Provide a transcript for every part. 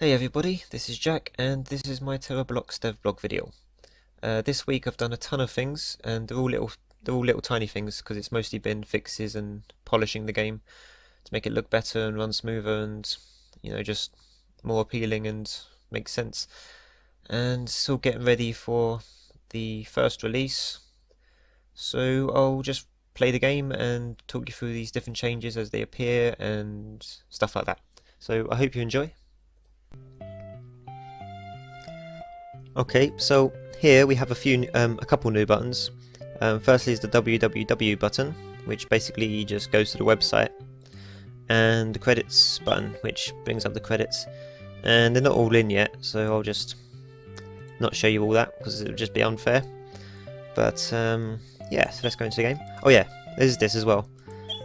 Hey everybody, this is Jack and this is my Terrablox Devblog video. This week I've done a ton of things and they're all little tiny things because it's mostly been fixes and polishing the game to make it look better and run smoother and just more appealing and make sense. And still getting ready for the first release. So I'll just play the game and talk you through these different changes as they appear and stuff like that. So I hope you enjoy. Okay, so here we have a couple new buttons. Firstly is the www button, which basically just goes to the website, and the credits button, which brings up the credits. And they're not all in yet, so I'll just not show you all that because it would just be unfair. But yeah, so let's go into the game. Oh yeah, there's this as well.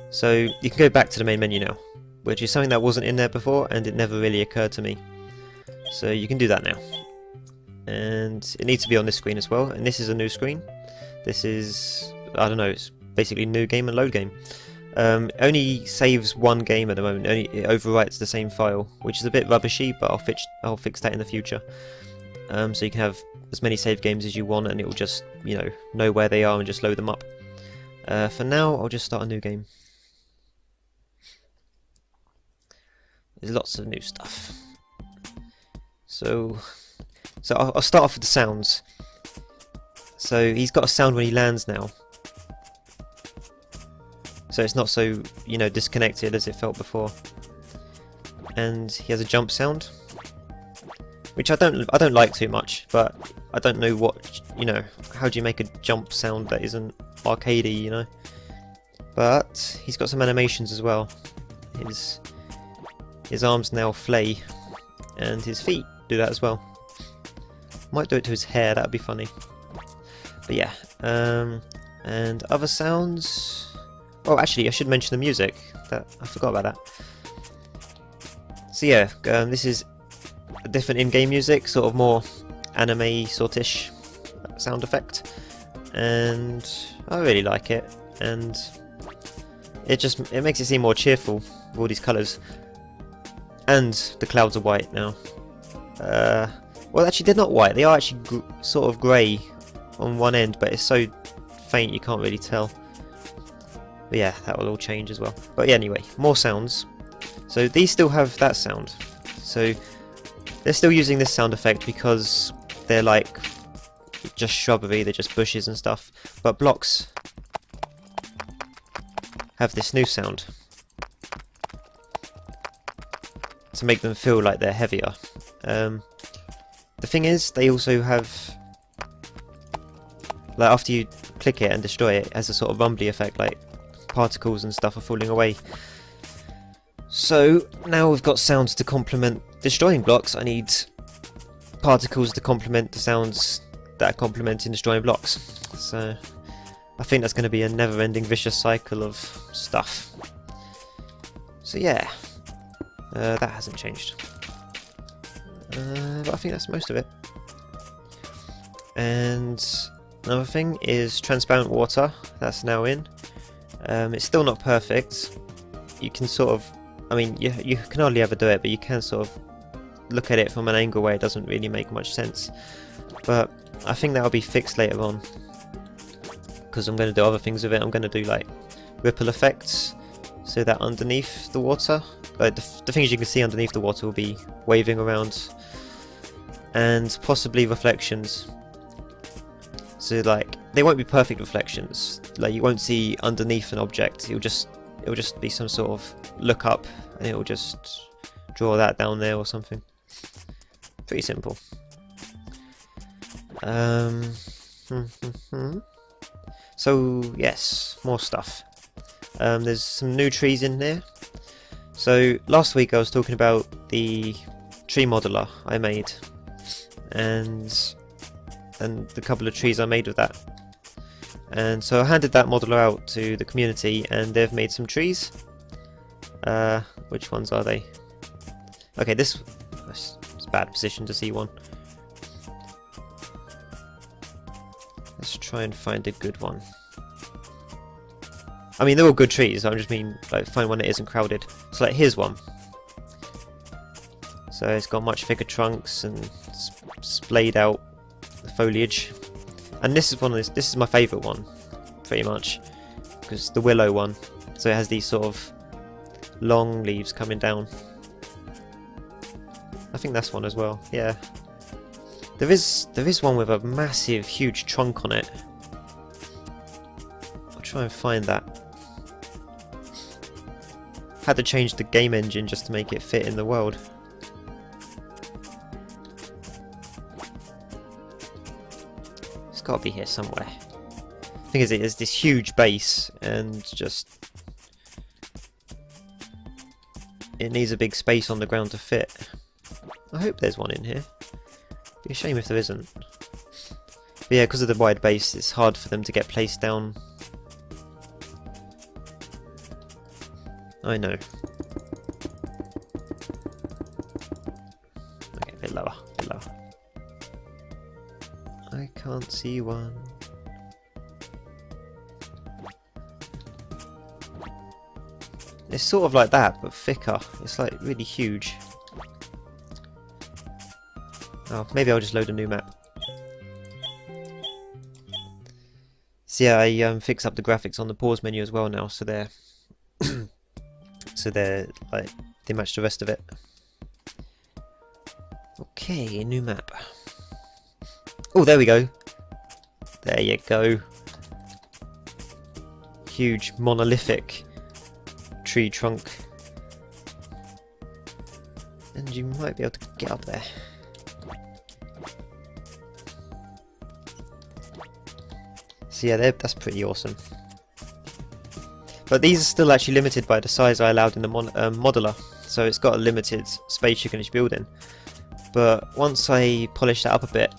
So you can go back to the main menu now, which is something that wasn't in there before, and it never really occurred to me. So you can do that now. And it needs to be on this screen as well, and this is a new screen. This is, I don't know, it's basically new game and load game. It only saves one game at the moment, it overwrites the same file, which is a bit rubbishy, but I'll fix that in the future. So you can have as many save games as you want and it will just, know where they are and just load them up. For now, I'll just start a new game. There's lots of new stuff. So I'll start off with the sounds. So he's got a sound when he lands now. So it's not so, disconnected as it felt before. And he has a jump sound, which I don't like too much, but I don't know what, how do you make a jump sound that isn't arcadey, But he's got some animations as well. His arms now flay, and his feet do that as well. Might do it to his hair, that would be funny. But yeah, and other sounds. Oh, actually, I should mention the music. I forgot about that. So yeah, this is a different in-game music, sort of more anime sortish sound effect, and I really like it. And it makes it seem more cheerful with all these colours. And the clouds are white now. Well, actually, they're not white. They are actually sort of grey on one end, but it's so faint you can't really tell. But yeah, that will all change as well. But yeah, anyway, more sounds. So these still have that sound. So they're still using this sound effect because they're like just shrubbery, they're just bushes and stuff. But blocks have this new sound to make them feel like they're heavier. The thing is, they also have, like, after you click it and destroy it, it has a sort of rumbly effect, like particles and stuff are falling away. So now we've got sounds to complement destroying blocks. I need particles to complement the sounds that are complementing destroying blocks. So I think that's going to be a never-ending vicious cycle of stuff. So yeah, that hasn't changed. But I think that's most of it. And another thing is transparent water. That's now in. It's still not perfect. You can sort of, you can hardly ever do it, but you can sort of look at it from an angle where it doesn't really make much sense. But I think that'll be fixed later on, because I'm going to do other things with it. I'm going to do like ripple effects, so that underneath the water, the things you can see underneath the water will be waving around, and possibly reflections. So like, they won't be perfect reflections. Like, you won't see underneath an object. It'll just be some sort of look up, and it'll just draw that down there or something. Pretty simple. So yes, more stuff. There's some new trees in there. So last week I was talking about the tree modeler I made, and the couple of trees I made with that. And so I handed that modeler out to the community, and they've made some trees. Which ones are they? Okay, it's a bad position to see one. Let's try and find a good one. I mean, they're all good trees. I just mean, like, find one that isn't crowded. So, like, here's one. So it's got much thicker trunks and splayed out foliage. And this is this is my favourite one, pretty much, because the willow one. So it has these sort of long leaves coming down. I think that's one as well. Yeah. There is one with a massive, huge trunk on it. I'll try and find that. Had to change the game engine just to make it fit in the world. It's got to be here somewhere. The thing is, it has this huge base and just it needs a big space on the ground to fit. I hope there's one in here. Be a shame if there isn't. But yeah, because of the wide base, it's hard for them to get placed down. I know. Okay, a bit lower, a bit lower. I can't see one. It's sort of like that, but thicker. It's like really huge. Oh, maybe I'll just load a new map. So yeah, I fixed up the graphics on the pause menu as well now, so they're like they match the rest of it. Okay, new map. Oh, there we go. There you go. Huge monolithic tree trunk. And you might be able to get up there. So yeah, that's pretty awesome. But these are still actually limited by the size I allowed in the modeler, so it's got a limited space you can just build in. But once I polish that up a bit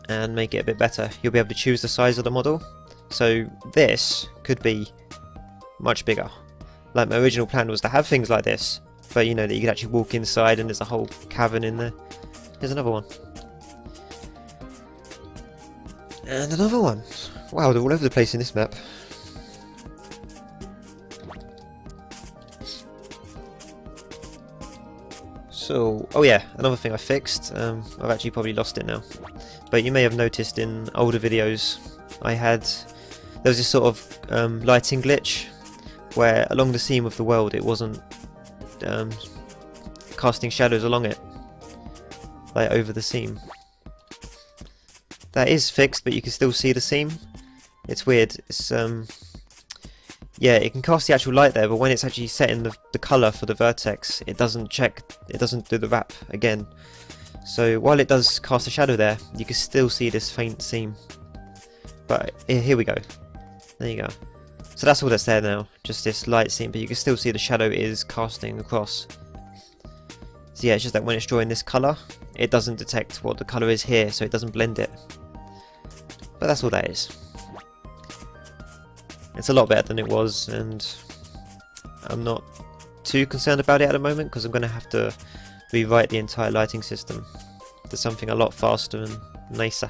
and make it a bit better, you'll be able to choose the size of the model. So this could be much bigger. Like my original plan was to have things like this, but you know that you could actually walk inside and there's a whole cavern in there. Here's another one. And another one. Wow, they're all over the place in this map. So, oh yeah, another thing I fixed. I've actually probably lost it now, but you may have noticed in older videos there was this sort of lighting glitch where along the seam of the world it wasn't casting shadows along it, like over the seam. That is fixed, but you can still see the seam. It's weird. It's yeah, it can cast the actual light there, but when it's actually setting the colour for the vertex, it doesn't do the wrap again. So while it does cast a shadow there, you can still see this faint seam. But here we go. There you go. So that's all that's there now, just this light seam, but you can still see the shadow is casting across. So yeah, it's just that when it's drawing this colour, it doesn't detect what the colour is here, so it doesn't blend it. But that's all that is. It's a lot better than it was, and I'm not too concerned about it at the moment, because I'm going to have to rewrite the entire lighting system to something a lot faster and nicer.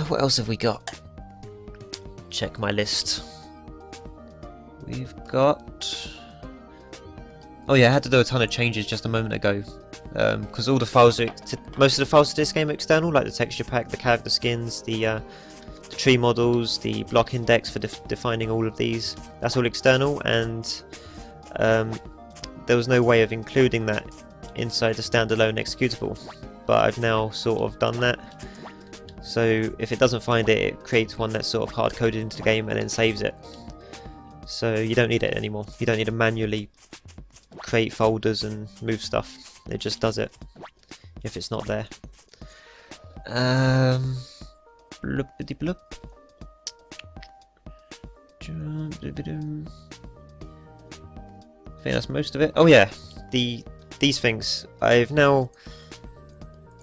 What else have we got? Check my list. We've got... Oh yeah, I had to do a ton of changes just a moment ago, because all the files most of the files to this game are external, like the texture pack, the character skins, the tree models, the block index for defining all of these. That's all external, and there was no way of including that inside the standalone executable, but I've now sort of done that. So if it doesn't find it, it creates one that's sort of hard coded into the game and then saves it. So you don't need it anymore. You don't need to manually create folders and move stuff. It just does it if it's not there. Bloopity bloop. I think that's most of it. Oh yeah, these things I've now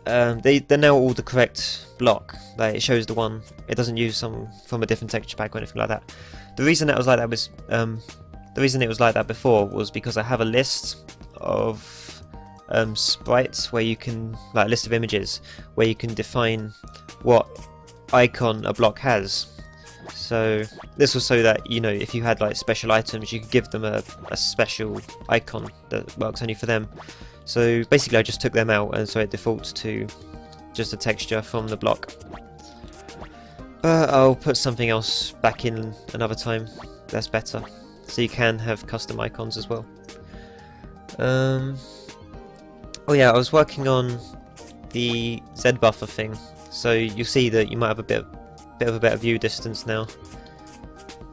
they're now all the correct block. Like it shows the one. It doesn't use some from a different texture pack or anything like that. The reason that was like that was the reason it was like that before was because I have a list of sprites where you can, like a list of images where you can define what icon a block has. So this was so that, you know, if you had like special items, you could give them a special icon that works only for them. So basically I just took them out, and so it defaults to just a texture from the block. But I'll put something else back in another time that's better, so you can have custom icons as well. Oh yeah, I was working on the Z buffer thing, so you'll see that you might have a bit of a better view distance now.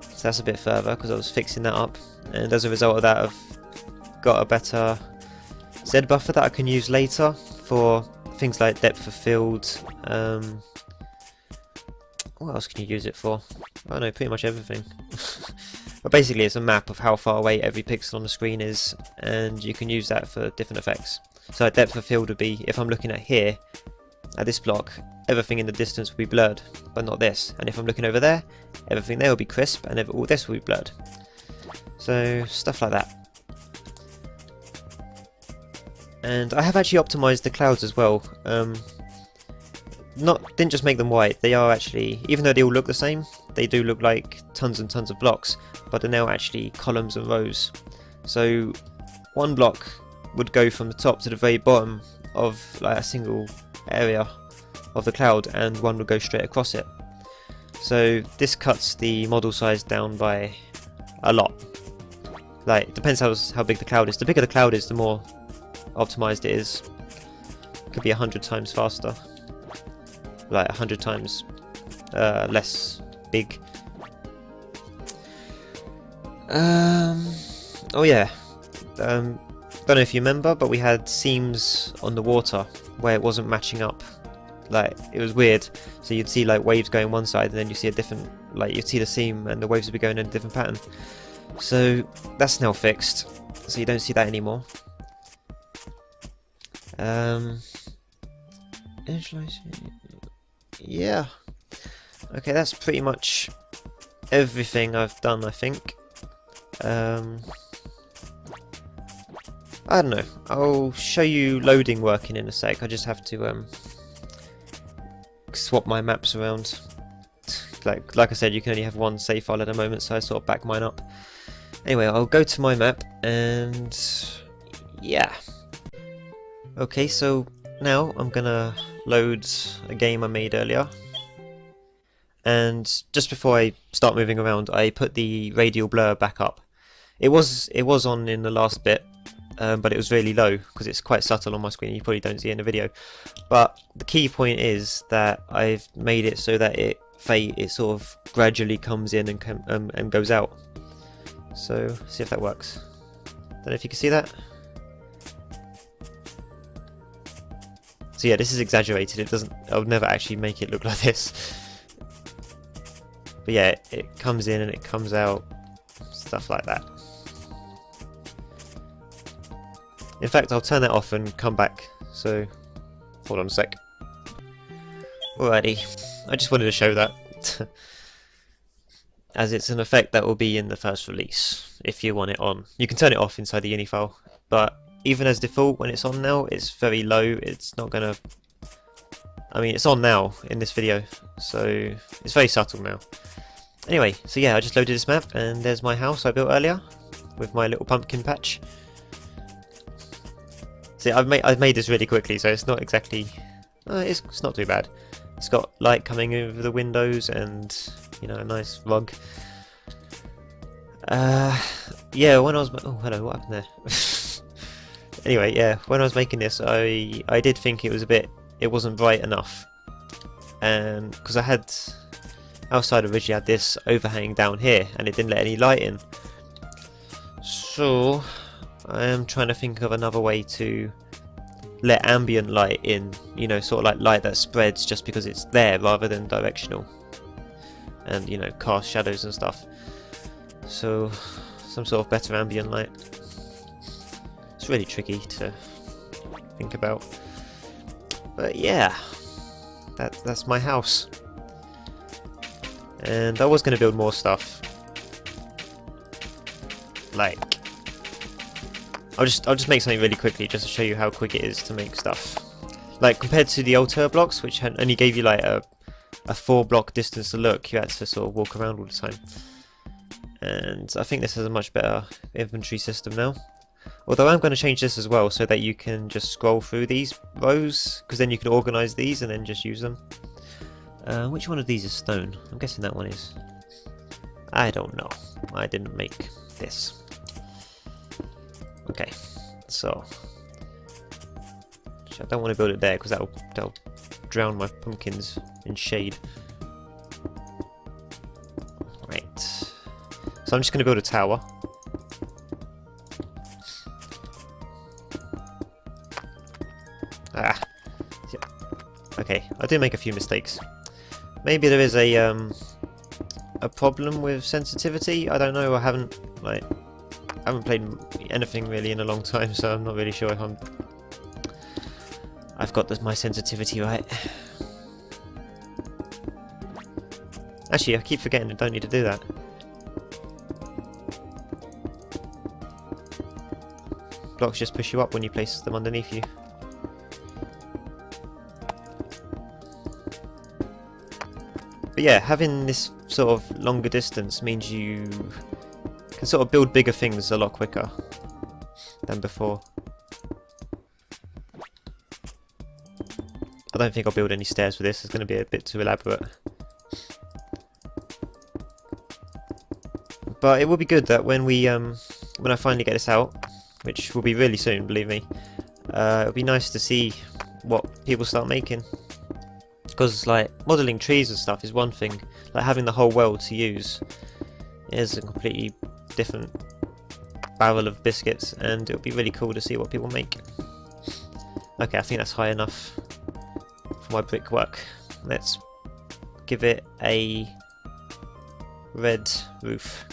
So that's a bit further because I was fixing that up, and as a result of that I've got a better Z buffer that I can use later for things like depth of field. What else can you use it for? I don't know, pretty much everything. But basically it's a map of how far away every pixel on the screen is, and you can use that for different effects. So a depth of field would be, if I'm looking at here, at this block, everything in the distance will be blurred, but not this. And if I'm looking over there, everything there will be crisp, and all this will be blurred. So stuff like that. And I have actually optimized the clouds as well. Didn't just make them white, they are actually, even though they all look the same, they do look like tons and tons of blocks, but they're now actually columns and rows. So one block would go from the top to the very bottom of like a single area of the cloud, and one would go straight across it. So this cuts the model size down by a lot. Like, it depends how big the cloud is. The bigger the cloud is, the more optimized it is. It could be 100 times faster. Like 100 times less big. Oh yeah. Don't know if you remember, but we had seams on the water where it wasn't matching up. Like, it was weird. So you'd see like waves going one side, and then you see a different, like you'd see the seam and the waves would be going in a different pattern. So that's now fixed. So you don't see that anymore. Yeah. Okay, that's pretty much everything I've done, I think. I don't know. I'll show you loading working in a sec. I just have to swap my maps around. Like I said, you can only have one save file at the moment, so I sort of back mine up. Anyway, I'll go to my map, and yeah. Okay, so now I'm gonna load a game I made earlier. And just before I start moving around, I put the Radial Blur back up. It was on in the last bit, but it was really low because it's quite subtle on my screen. You probably don't see it in the video. But the key point is that I've made it so that it sort of gradually comes in and goes out. So see if that works. Don't know if you can see that. So yeah, this is exaggerated. It doesn't. I would never actually make it look like this. But yeah, it comes in and it comes out, stuff like that. In fact, I'll turn that off and come back. So hold on a sec. Alrighty, I just wanted to show that. As it's an effect that will be in the first release if you want it on. You can turn it off inside the ini file, but even as default, when it's on now, it's very low. It's not gonna. I mean, it's on now in this video, so it's very subtle now. Anyway, so yeah, I just loaded this map, and there's my house I built earlier with my little pumpkin patch. See, I've made this really quickly, so it's not exactly. It's not too bad. It's got light coming over the windows, and you know, a nice rug. Yeah, when I was oh hello, what happened there? Anyway, yeah, when I was making this, I did think it wasn't bright enough, and because I had outside originally had this overhang down here, and it didn't let any light in. So I am trying to think of another way to let ambient light in, you know, sort of like light that spreads just because it's there rather than directional, and you know, cast shadows and stuff. So some sort of better ambient light. It's really tricky to think about, but yeah, that's my house. And I was going to build more stuff. Like, I'll just make something really quickly just to show you how quick it is to make stuff. Like, compared to the old Terrablox, which only gave you like a 4-block distance to look, you had to sort of walk around all the time. And I think this has a much better inventory system now. Although I'm going to change this as well so that you can just scroll through these rows, because then you can organise these and then just use them. Which one of these is stone? I'm guessing that one is. I don't know. I didn't make this. Okay, so I don't want to build it there because that'll drown my pumpkins in shade. Right. So I'm just going to build a tower. Ah. Yeah. Okay, I do make a few mistakes. Maybe there is a problem with sensitivity. I don't know. I haven't played anything really in a long time, so I'm not really sure if I've got my sensitivity right. Actually, I keep forgetting I don't need to do that. Blocks just push you up when you place them underneath you. But yeah, having this sort of longer distance means you can sort of build bigger things a lot quicker than before. I don't think I'll build any stairs with this, it's going to be a bit too elaborate. But it will be good that when I finally get this out, which will be really soon, believe me, it'll be nice to see what people start making. Because like modelling trees and stuff is one thing, like having the whole world to use is a completely different barrel of biscuits, and it'll be really cool to see what people make. Okay, I think that's high enough for my brickwork. Let's give it a red roof.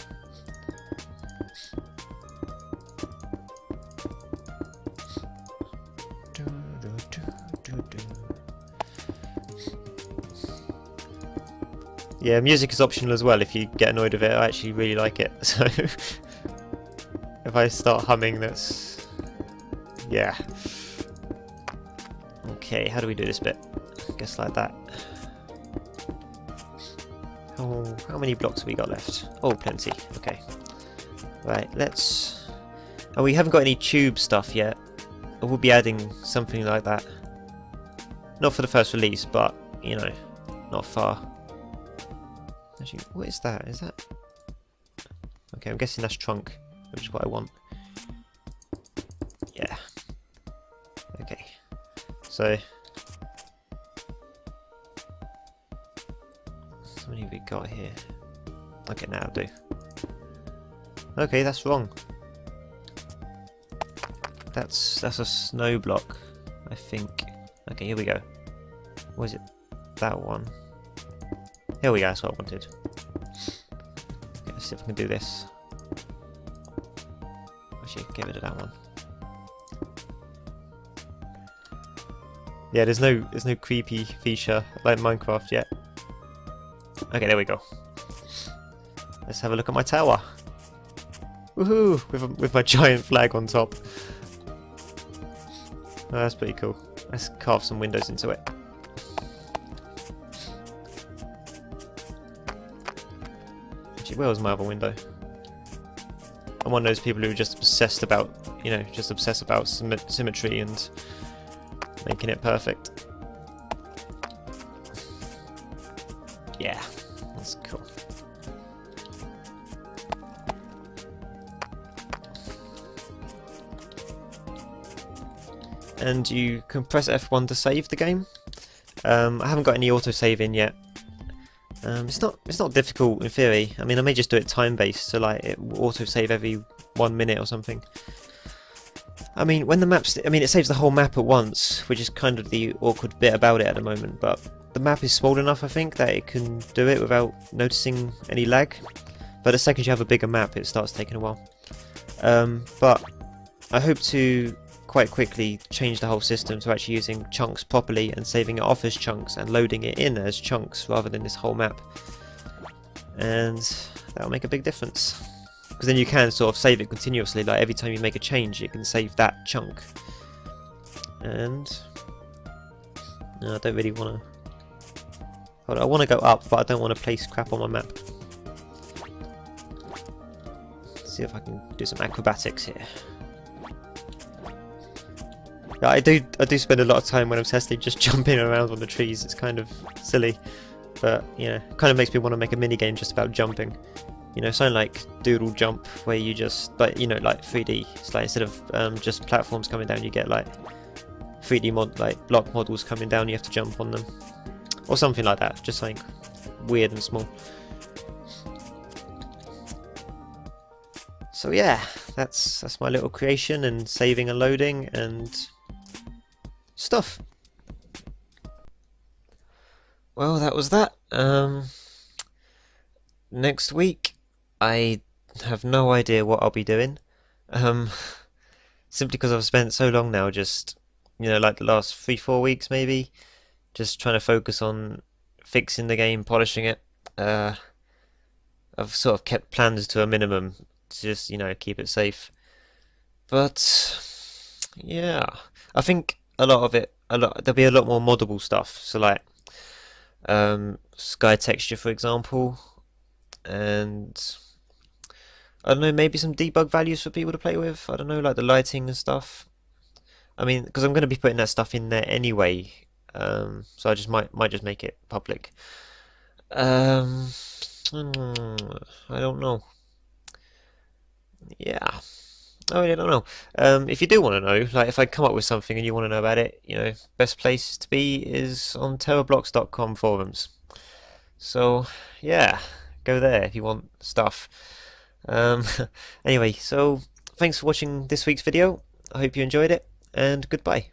Yeah, music is optional as well if you get annoyed with it. I actually really like it, so if I start humming, that's... yeah. Okay, how do we do this bit? I guess like that. Oh, how many blocks have we got left? Oh, plenty. Okay. Right, let's... oh, we haven't got any tube stuff yet. We'll be adding something like that. Not for the first release, but, you know, not far. Actually, what is that? Is that... okay, I'm guessing that's trunk, which is what I want. Yeah. Okay. So... how many have we got here? Okay, now I'll do. Okay, that's wrong. That's a snow block, I think. Okay, here we go. What is it? That one. Here we go, that's what I wanted. Okay, let's see if I can do this. Actually, get rid of that one. Yeah, there's no creepy feature like Minecraft yet. Okay, there we go. Let's have a look at my tower. Woohoo! With my giant flag on top. Oh, that's pretty cool. Let's carve some windows into it. Actually, where was my other window? I'm one of those people who are just obsessed about, you know, just obsessed about symmetry and making it perfect. Yeah, that's cool. And you can press F1 to save the game. I haven't got any autosave in yet. It's not difficult in theory. I mean, I may just do it time-based, so like it will autosave every 1 minute or something. I mean, when the maps, I mean, it saves the whole map at once, which is kind of the awkward bit about it at the moment. But the map is small enough, I think, that it can do it without noticing any lag. But the second you have a bigger map, it starts taking a while. But I hope to quite quickly change the whole system to actually using chunks properly and saving it off as chunks and loading it in as chunks rather than this whole map. And that'll make a big difference. Because then you can sort of save it continuously, like every time you make a change you can save that chunk. And no, I don't really want to... hold on, I want to go up, but I don't want to place crap on my map. Let's see if I can do some acrobatics here. Yeah, I do spend a lot of time when I'm testing just jumping around on the trees. It's kind of silly, but you know, kind of makes me want to make a mini game just about jumping. You know, something like Doodle Jump, where you just like, you know, like 3D. It's like instead of just platforms coming down, you get like 3D like block models coming down. You have to jump on them, or something like that. Just something weird and small. So yeah, that's my little creation and saving and loading and stuff. Well, that was that. Next week, I have no idea what I'll be doing. Um, Simply because I've spent so long now, just you know, like the last 3-4 weeks maybe, just trying to focus on fixing the game, polishing it. I've sort of kept plans to a minimum to just, you know, keep it safe. But yeah, I think a lot of it, there'll be a lot more moddable stuff. So like sky texture, for example, and I don't know, maybe some debug values for people to play with. I don't know, like the lighting and stuff. I mean, because I'm going to be putting that stuff in there anyway, so I just might just make it public. Um, I don't know. Yeah, I really don't know. If you do want to know, like if I come up with something and you want to know about it, you know, best place to be is on terrablox.com forums. So yeah, go there if you want stuff. Um, anyway, so thanks for watching this week's video. I hope you enjoyed it, and goodbye.